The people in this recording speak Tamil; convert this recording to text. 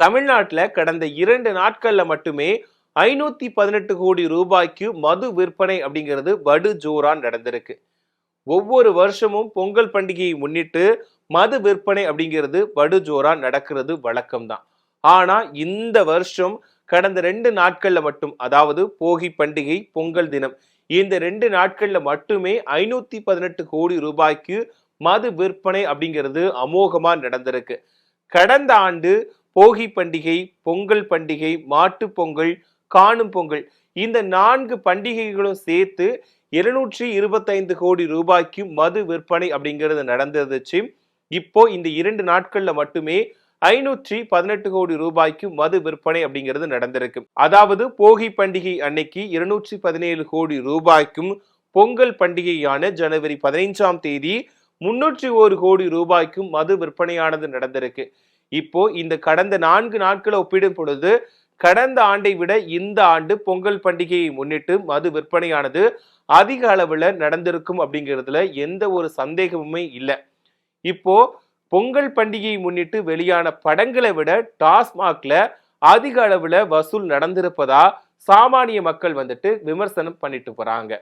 தமிழ்நாட்டுல கடந்த 2 நாட்கள்ல மட்டுமே 518 கோடி ரூபாய்க்கு மது விற்பனை அப்படிங்கிறது படு ஜோரா நடந்திருக்கு. ஒவ்வொரு வருஷமும் பொங்கல் பண்டிகையை முன்னிட்டு மது விற்பனை அப்படிங்கிறது படு ஜோரா நடக்கிறது வழக்கம்தான். ஆனா இந்த வருஷம் கடந்த 2 நாட்கள்ல மட்டும், அதாவது போகி பண்டிகை, பொங்கல் தினம், இந்த 2 நாட்கள்ல மட்டுமே 518 கோடி ரூபாய்க்கு மது விற்பனை அப்படிங்கிறது அமோகமா நடந்திருக்கு. கடந்த ஆண்டு போகி பண்டிகை, பொங்கல் பண்டிகை, மாட்டு பொங்கல், காணும் பொங்கல், இந்த 4 பண்டிகைகளும் சேர்த்து 225 கோடி ரூபாய்க்கு மது விற்பனை அப்படிங்கிறது நடந்துருச்சு. இப்போ இந்த 2 நாட்கள்ல மட்டுமே 518 கோடி ரூபாய்க்கு மது விற்பனை அப்படிங்கிறது நடந்திருக்கு. அதாவது போகி பண்டிகை அன்னைக்கு 217 கோடி ரூபாய்க்கும், பொங்கல் பண்டிகையான ஜனவரி 15ஆம் தேதி 301 கோடி ரூபாய்க்கும் மது விற்பனையானது நடந்திருக்கு. இப்போ இந்த கடந்த 4 நாட்களை ஒப்பிடும் பொழுது கடந்த ஆண்டை விட இந்த ஆண்டு பொங்கல் பண்டிகையை முன்னிட்டு மது விற்பனையானது அதிக அளவுல நடந்திருக்கும் அப்படிங்கிறதுல எந்த ஒரு சந்தேகமுமே இல்லை. இப்போ பொங்கல் பண்டிகையை முன்னிட்டு வெளியான படங்களை விட டாஸ்மாக்ல அதிக அளவுல வசூல் நடந்திருப்பதா சாமானிய மக்கள் விமர்சனம் பண்ணிட்டு போறாங்க.